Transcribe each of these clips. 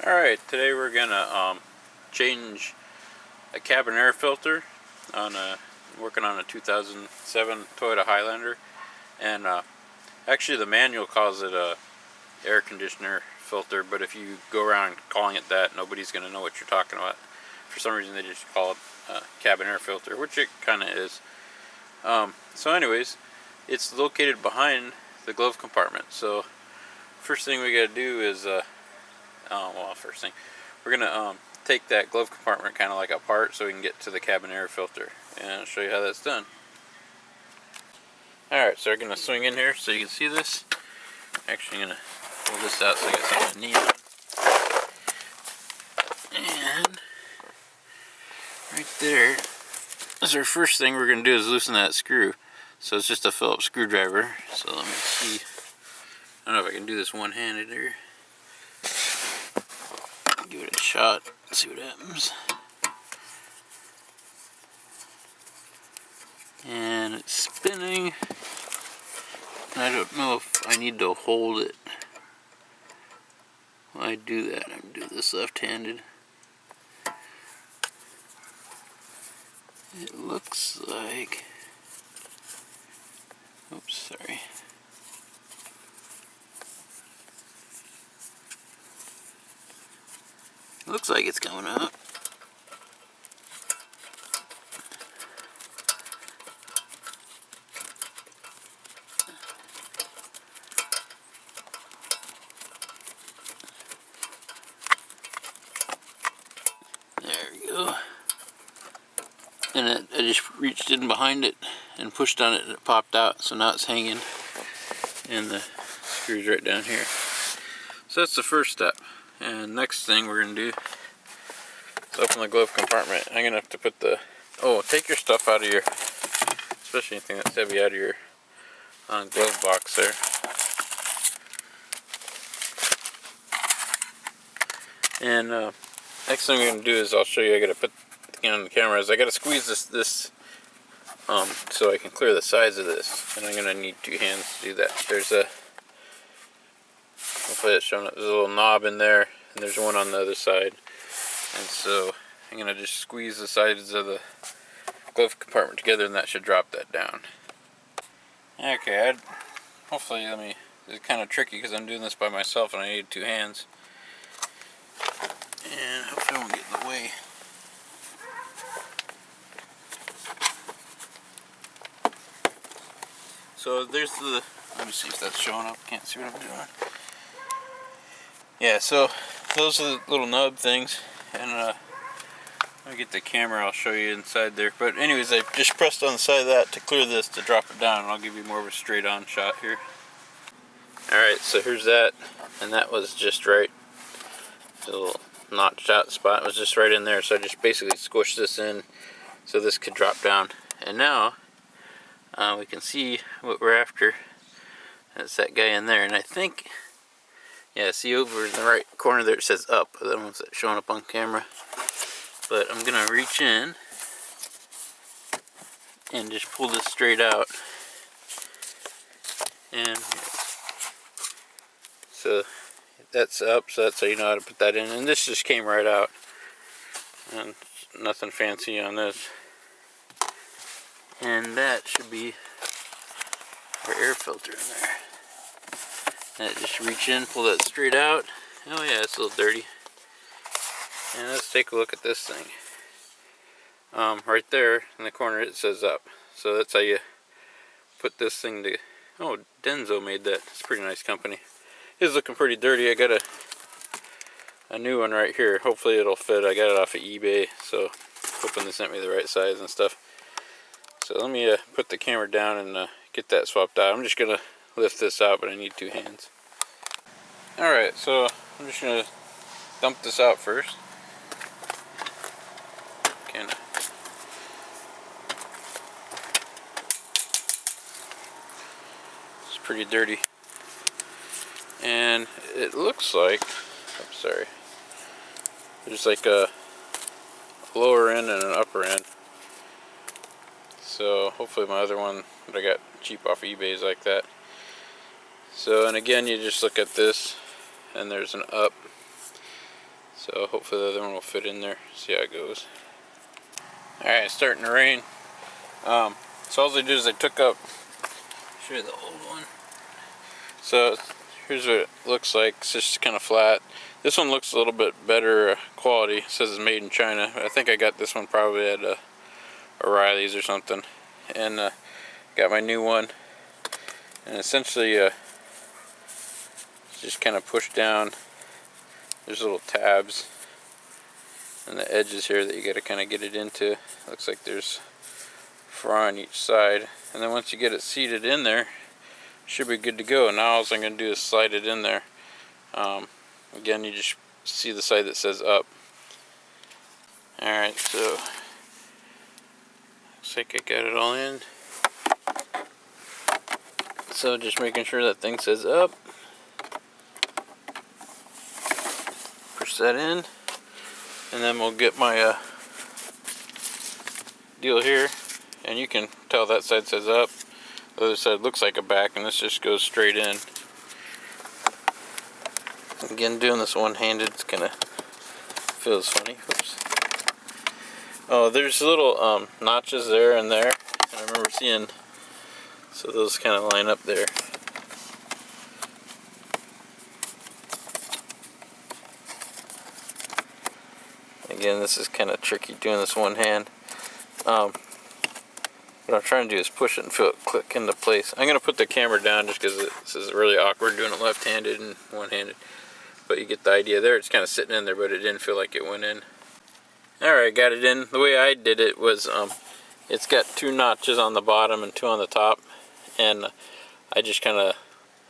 Alright, today we're gonna change a cabin air filter on working on a 2007 Toyota Highlander, and actually the manual calls it a air conditioner filter, but if you go around calling it that, nobody's gonna know what you're talking about. For some reason they just call it a cabin air filter, which it kinda is. So anyways, it's located behind the glove compartment. So first thing we gotta do is first thing, we're gonna take that glove compartment kind of like apart so we can get to the cabin air filter, and I'll show you how that's done. Alright, so we're gonna swing in here so you can see this. Actually, I'm gonna pull this out so I get something to knee on. And right there is our first thing we're gonna do is loosen that screw. So it's just a Phillips screwdriver. So let me see. I don't know if I can do this one-handed here. Give it a shot, see what happens. And it's spinning. And I don't know if I need to hold it. When I do that, I'm gonna do this left-handed. It looks like, oops, sorry. Looks like it's coming up. There we go. And I just reached in behind it and pushed on it and it popped out. So now it's hanging. And the screw's right down here. So that's the first step. And next thing we're going to do is open the glove compartment. I'm going to have to put the, take your stuff out of your, especially anything that's heavy, out of your glove box there. And next thing we're going to do is I'll show you, I got to put on the camera, is I got to squeeze this so I can clear the sides of this. And I'm going to need two hands to do that. There's a, hopefully it's showing up, there's a little knob in there, and there's one on the other side. And so I'm going to just squeeze the sides of the glove compartment together, and that should drop that down. Okay, hopefully, it's kind of tricky because I'm doing this by myself and I need two hands. And hopefully I won't get in the way. So there's the, let me see if that's showing up, can't see what I'm doing. Yeah, so those are the little nub things, and let me get the camera, I'll show you inside there. But anyways, I just pressed on the side of that to clear this to drop it down, and I'll give you more of a straight on shot here. Alright, so here's that, and that was just right. The little notched out spot was just right in there, so I just basically squished this in so this could drop down. And now we can see what we're after. That's that guy in there, and I think, yeah, see over in the right corner there it says up. That one's showing up on camera. But I'm gonna reach in and just pull this straight out. And so that's up, so that's how you know how to put that in. And this just came right out. And nothing fancy on this. And that should be our air filter in there. And just reach in, pull that straight out. Oh yeah, it's a little dirty. And let's take a look at this thing. Right there in the corner it says up. So that's how you put this thing to, oh, Denso made that. It's a pretty nice company. It's looking pretty dirty. I got a new one right here. Hopefully it'll fit. I got it off of eBay, so hoping they sent me the right size and stuff. So let me put the camera down and get that swapped out. I'm just going to lift this out, but I need two hands. Alright, so I'm just going to dump this out first. Kinda. It's pretty dirty. And it looks like, I'm sorry, there's like a lower end and an upper end. So hopefully my other one that I got cheap off of eBay is like that. So, and again, you just look at this and there's an up So hopefully the other one will fit in there. See how it goes. Alright, it's starting to rain. So all I did is I took up, show you the old one. So here's what it looks like. It's just kind of flat. This one looks a little bit better quality. It says it's made in China. I think I got this one probably at O'Reilly's or something. And got my new one. And essentially just kind of push down. There's little tabs and the edges here that you got to kind of get it into. Looks like there's 4 on each side, and then once you get it seated in there, should be good to go. Now all I'm going to do is slide it in there. Again, you just see the side that says up. Alright, so looks like I got it all in. So just making sure that thing says up. Push that in, and then we'll get my deal here, and you can tell that side says up, the other side looks like a back, and this just goes straight in. Again, doing this one-handed, it's kind of feels funny. Oops. Oh, there's little notches there and there, and I remember seeing, so those kind of line up there. Again, this is kind of tricky doing this one hand. What I'm trying to do is push it and feel it click into place. I'm going to put the camera down just because this is really awkward doing it left-handed and one-handed. But you get the idea there. It's kind of sitting in there, but it didn't feel like it went in. Alright, got it in. The way I did it was, it's got 2 notches on the bottom and 2 on the top. And I just kind of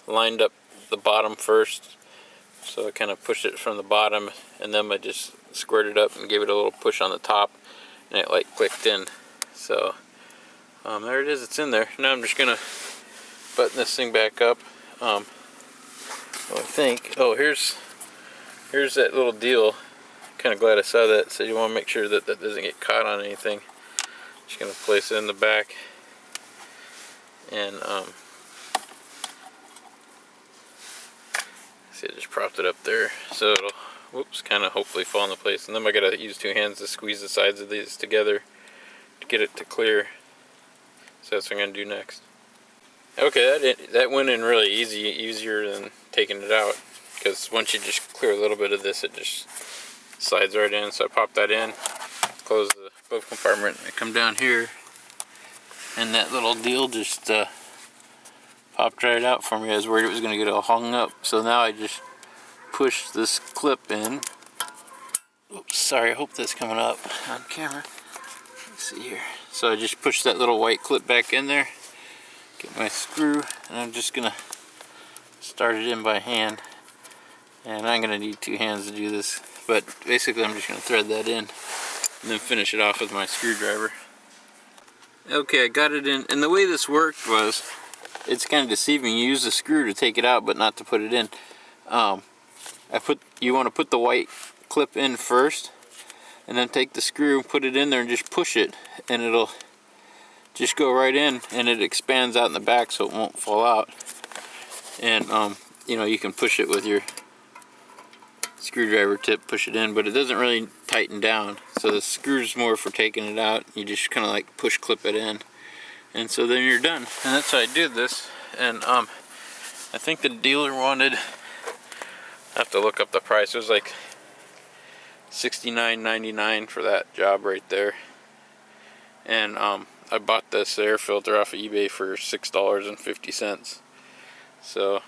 lined up the bottom first. So I kind of pushed it from the bottom, and then I just squared it up and gave it a little push on the top, and it like clicked in. So there it is, it's in there. Now I'm just gonna button this thing back up. I think, oh, here's that little deal. Kind of glad I saw that. So you want to make sure that that doesn't get caught on anything. Just gonna place it in the back, and see, I just propped it up there, so it'll, whoops, kind of hopefully fall into place. And then I gotta use 2 hands to squeeze the sides of these together to get it to clear. So that's what I'm gonna do next. Okay, that went in really easy, easier than taking it out, because once you just clear a little bit of this, it just slides right in. So I pop that in, close the above compartment, and I come down here, and that little deal just popped right out for me. I was worried it was going to get all hung up. So now I just push this clip in. Oops, sorry, I hope that's coming up on camera. Let's see here. So I just push that little white clip back in there, get my screw, and I'm just going to start it in by hand. And I'm going to need 2 hands to do this. But basically I'm just going to thread that in and then finish it off with my screwdriver. Okay, I got it in. And the way this worked was, it's kind of deceiving. You use the screw to take it out, but not to put it in. You want to put the white clip in first, and then take the screw, put it in there, and just push it, and it'll just go right in, and it expands out in the back, so it won't fall out. And you know, you can push it with your screwdriver tip, push it in, but it doesn't really tighten down. So the screw's more for taking it out. You just kind of like push clip it in. And so then you're done. And that's how I did this. And I think the dealer wanted, I have to look up the price, it was like $69.99 for that job right there. And I bought this air filter off of eBay for $6.50. So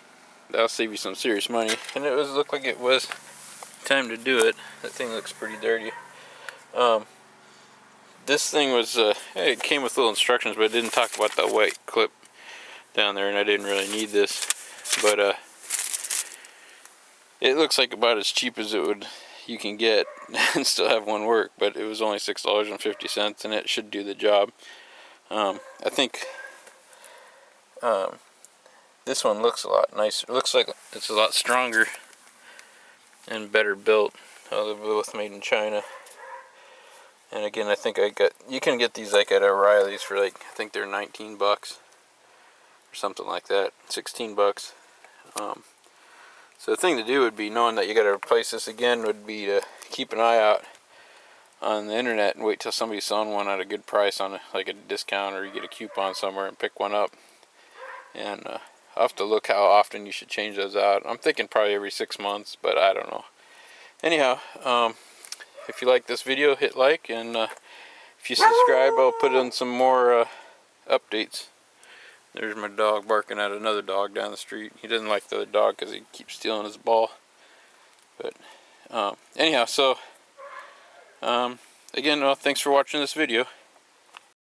that'll save you some serious money. And it looked like it was time to do it. That thing looks pretty dirty. This thing was, it came with little instructions, but it didn't talk about that white clip down there, and I didn't really need this. But it looks like about as cheap as you can get and still have one work, but it was only $6.50, and it should do the job. I think this one looks a lot nicer. It looks like it's a lot stronger and better built. They're both made in China. And again, I think you can get these like at O'Reilly's for like, I think they're 19 bucks or something like that, 16 bucks. So the thing to do would be, knowing that you got to replace this again, would be to keep an eye out on the internet and wait till somebody's selling one at a good price on like a discount, or you get a coupon somewhere and pick one up. And I'll have to look how often you should change those out. I'm thinking probably every 6 months, but I don't know. Anyhow, if you like this video, hit like, and if you subscribe, I'll put in some more updates. There's my dog barking at another dog down the street. He doesn't like the other dog because he keeps stealing his ball. But anyhow, so again, thanks for watching this video.